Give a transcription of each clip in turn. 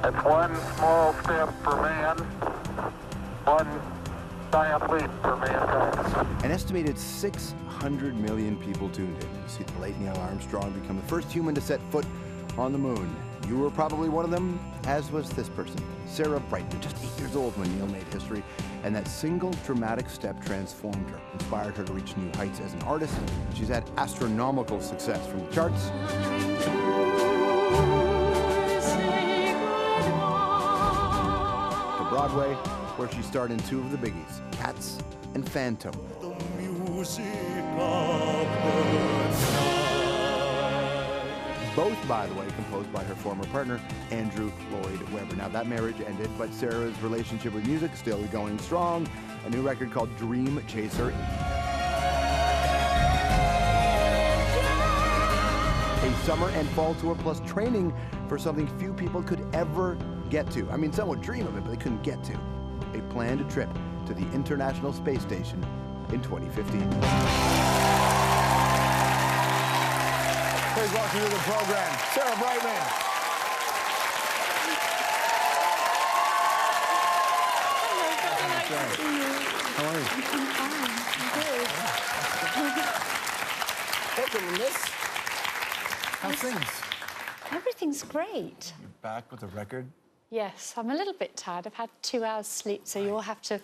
That's one small step for man, one giant leap for mankind. An estimated 600 million people tuned in to see the late Neil Armstrong become the first human to set foot on the moon. You were probably one of them, as was this person, Sarah Brightman, just 8 years old when Neil made history, and that single dramatic step transformed her, inspired her to reach new heights as an artist. She's had astronomical success from the charts to Broadway, where she starred in two of the biggies, Cats and Phantom. The music of the night. Both, by the way, composed by her former partner, Andrew Lloyd Webber. Now, that marriage ended, but Sarah's relationship with music still going strong. A new record called Dream Chaser. A summer and fall tour, plus training for something few people could ever get to. I mean, some would dream of it, but they couldn't get to. A planned trip to the International Space Station in 2015. Please welcome to the program, Sarah Brightman. How are you? Welcome, Miss. How's things? Everything's great. You're back with a record? Yes, I'm a little bit tired. I've had 2 hours sleep, so you'll have to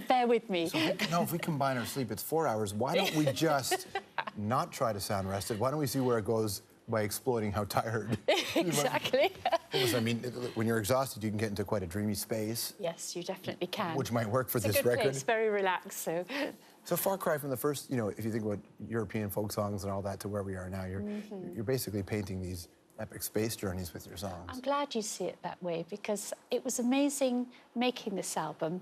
bear with me. So if we combine our sleep, it's 4 hours. Why don't we just not try to sound rested? Why don't we see where it goes by exploiting how tired? Exactly. I mean, when you're exhausted, you can get into quite a dreamy space. Yes, you definitely can. Which might work for it's this a good record. Place, very relaxed, so. It's a far cry from the first, if you think about European folk songs and all that to where we are now. You're basically painting these epic space journeys with your songs. I'm glad you see it that way, because it was amazing making this album.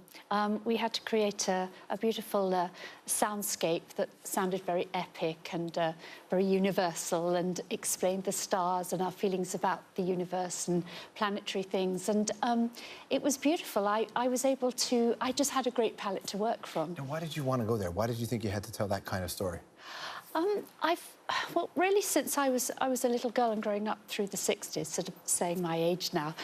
We had to create a beautiful soundscape that sounded very epic and very universal, and explained the stars and our feelings about the universe and planetary things. And it was beautiful. I was able to, I just had a great palette to work from. And why did you want to go there? Why did you think you had to tell that kind of story? Well, really, since I was a little girl and growing up through the 60s, sort of saying my age now,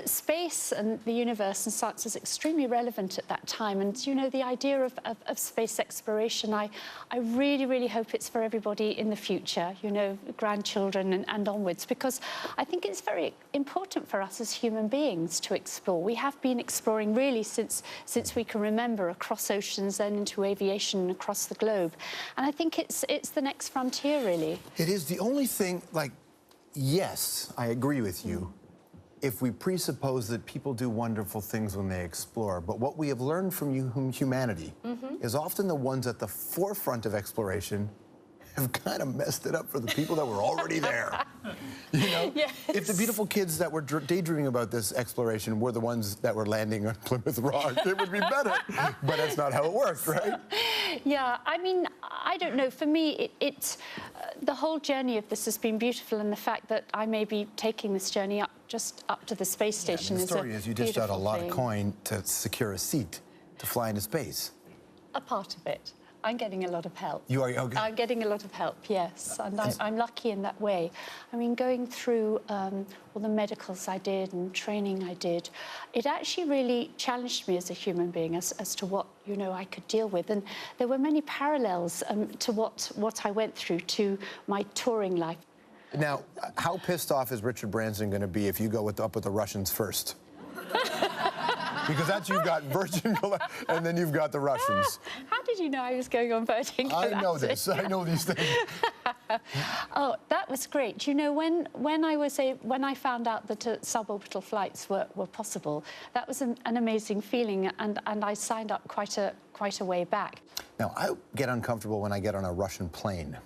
space and the universe and science was extremely relevant at that time. And, the idea of space exploration, I really, really hope it's for everybody in the future, grandchildren and onwards, because I think it's very important for us as human beings to explore. We have been exploring really since we can remember, across oceans, then into aviation, across the globe. And I think it's the next frontier, really. It is the only thing, yes, I agree with you, if we presuppose that people do wonderful things when they explore. But what we have learned from humanity is often the ones at the forefront of exploration have kind of messed it up for the people that were already there. Yes. If the beautiful kids that were daydreaming about this exploration were the ones that were landing on Plymouth Rock, it would be better. But that's not how it worked, right? Yeah, I mean, I don't know. For me, the whole journey of this has been beautiful, and the fact that I may be taking this journey just up to the space station is a beautiful thing. The story is you dished out a lot of coin to secure a seat to fly into space. A part of it. I'm getting a lot of help. You are? Okay. I'm getting a lot of help, yes. And I'm lucky in that way. I mean, going through all the medicals I did and training I did, it actually really challenged me as a human being as to what, I could deal with. And there were many parallels to what I went through to my touring life. Now, how pissed off is Richard Branson going to be if you go up with the Russians first? Because you've got Virgin Galactic, and then you've got the Russians. How did you know I was going on Virgin Galactic? I know this. I know these things. Oh, that was great. When I found out that suborbital flights were possible, that was an amazing feeling, and I signed up quite a way back. Now, I get uncomfortable when I get on a Russian plane.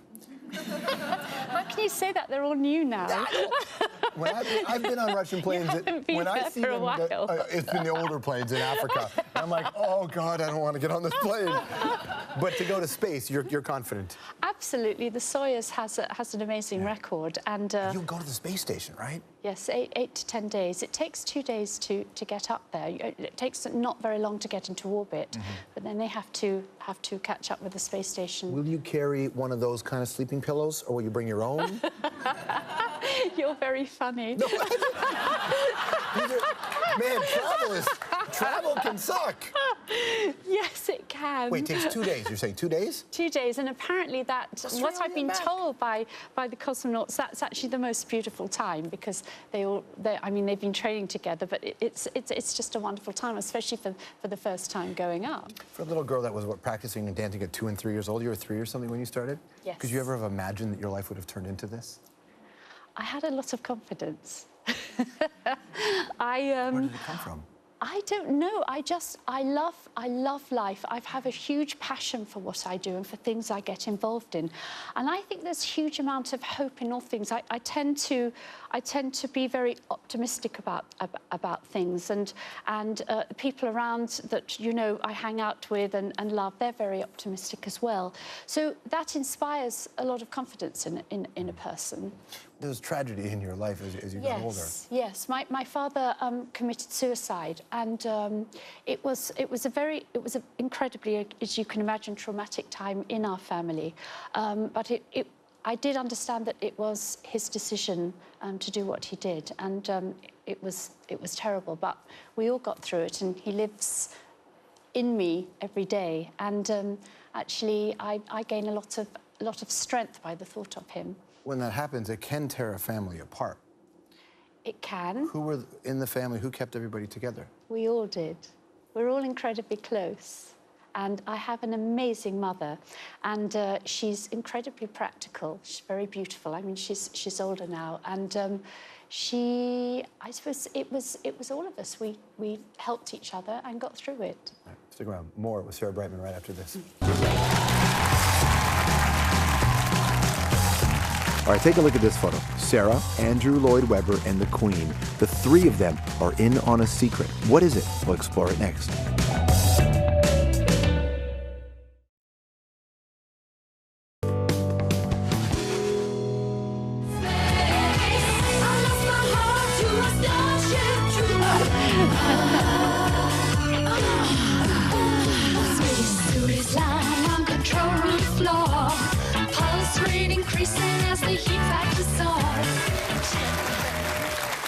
How can you say that? They're all new now. When I've been on Russian planes, when I see them, it's been the older planes in Africa. And I'm like, oh God, I don't want to get on this plane. But to go to space, you're confident. Absolutely, the Soyuz has an amazing record, and you go to the space station, right? Yes, 8 to 10 days. It takes 2 days to get up there. It takes not very long to get into orbit, but then they have to catch up with the space station. Will you carry one of those kind of sleeping pillows, or will you bring your own? You're very funny. No, man, travel can suck. Yes, it can. Wait, it takes 2 days. You're saying 2 days? 2 days, and apparently what I've been told by the cosmonauts, that's actually the most beautiful time, because I mean, they've been training together, but it's just a wonderful time, especially for the first time going up. For a little girl that was practicing and dancing at 2 and 3 years old, you were 3 or something when you started? Yes. Could you ever have imagined that your life would have turned into this? I had a lot of confidence. Where did it come from? I don't know. I love life. I have a huge passion for what I do and for things I get involved in. And I think there's a huge amount of hope in all things. I tend to be very optimistic about things, and people around that, you know, I hang out with and love, they're very optimistic as well. So that inspires a lot of confidence in a person. There was tragedy in your life as you got older. Yes. My father committed suicide, and it was an incredibly, as you can imagine, traumatic time in our family. But I did understand that it was his decision to do what he did, and it was terrible. But we all got through it, and he lives in me every day. And actually, I gain a lot of strength by the thought of him. When that happens, it can tear a family apart. It can. Who were in the family? Who kept everybody together? We all did. We're all incredibly close. And I have an amazing mother, and she's incredibly practical. She's very beautiful. I mean, she's older now, and I suppose it was all of us. We helped each other and got through it. Right, stick around. More with Sarah Brightman right after this. All right, take a look at this photo. Sarah, Andrew Lloyd Webber, and the Queen. The three of them are in on a secret. What is it? We'll explore it next.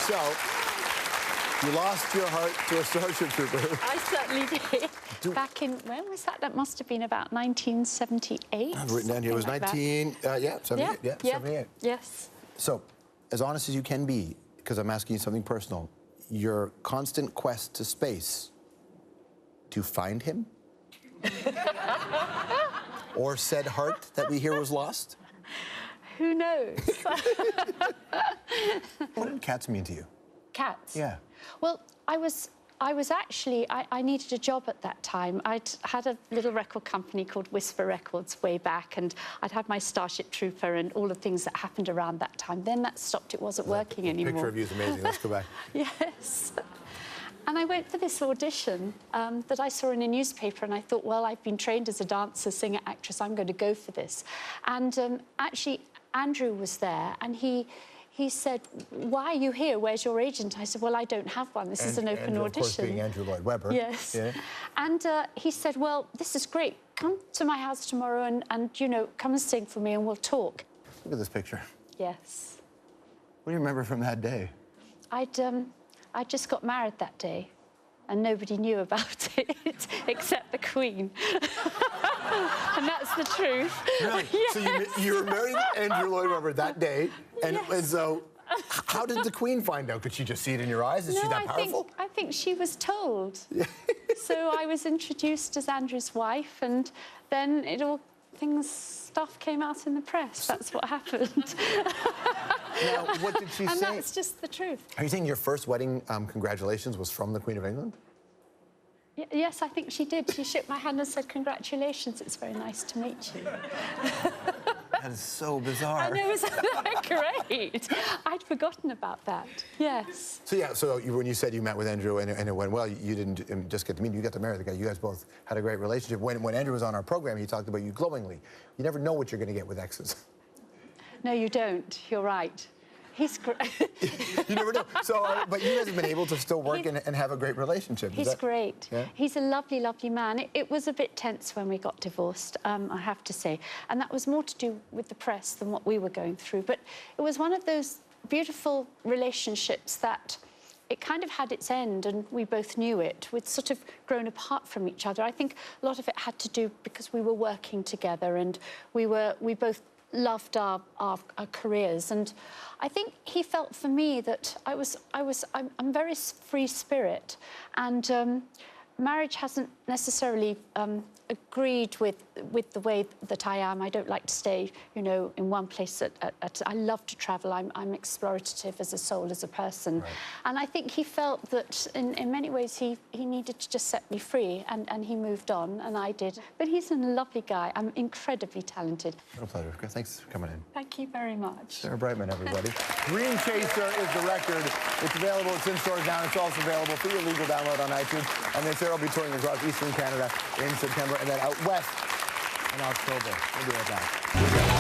So, you lost your heart to a Starship Trooper. I certainly did. Back in, when was that? That must have been about 1978. I've written down here, it was 78. Yeah, 78. Yes. So, as honest as you can be, because I'm asking you something personal, your constant quest to space, to find him? Or said heart that we hear was lost? Who knows? What did cats mean to you? Cats? Yeah. Well, I was actually, I needed a job at that time. I'd had a little record company called Whisper Records way back, and I'd had my Starship Trooper and all the things that happened around that time. Then that stopped. It wasn't working anymore. The picture of you is amazing. Let's go back. Yes. And I went for this audition that I saw in a newspaper, and I thought, well, I've been trained as a dancer, singer, actress. I'm going to go for this. And actually, Andrew was there, and he said, why are you here? Where's your agent? I said, well, I don't have one. This is an open Andrew, audition. Of course, being Andrew Lloyd Webber. Yes. Yeah. And he said, well, this is great. Come to my house tomorrow and you know, come and sing for me and we'll talk. Look at this picture. Yes. What do you remember from that day? I just got married that day, and nobody knew about it except the Queen. And that's the truth. Really? Yes. So you were married to Andrew Lloyd Webber that day, and, yes. and so how did the Queen find out? Could she just see it in your eyes? Is she that powerful? I think she was told. So I was introduced as Andrew's wife, and then stuff came out in the press. That's what happened. Now, what did she say? And that's just the truth. Are you saying your first wedding congratulations was from the Queen of England? Yes, I think she did. She shook my hand and said, congratulations, it's very nice to meet you. That is so bizarre. I know, isn't that great? I'd forgotten about that, yes. So, yeah, when you said you met with Andrew and it went well, you didn't just get to meet him, you got to marry the guy. You guys both had a great relationship. When Andrew was on our program, he talked about you glowingly. You never know what you're going to get with exes. No, you don't. You're right. He's great. You never know. So, but you guys have been able to still work and have a great relationship. He's great. Yeah? He's a lovely, lovely man. It was a bit tense when we got divorced, I have to say. And that was more to do with the press than what we were going through. But it was one of those beautiful relationships that it kind of had its end, and we both knew it. We'd sort of grown apart from each other. I think a lot of it had to do because we were working together, and we both loved our careers. And I think he felt for me that I'm very free spirit, and marriage hasn't necessarily agreed with the way that I am. I don't like to stay, you know, in one place. I love to travel. I'm explorative as a soul, as a person. Right. And I think he felt that in many ways he needed to just set me free, and he moved on, and I did. But he's a lovely guy. I'm incredibly talented. What a pleasure. Thanks for coming in. Thank you very much. Sarah Brightman, everybody. Dream Chaser is the record. It's available. It's in stores now. It's also available for your legal download on iTunes. And then Sarah will be touring across Eastern Canada in September, and then out west in October. We'll be right back.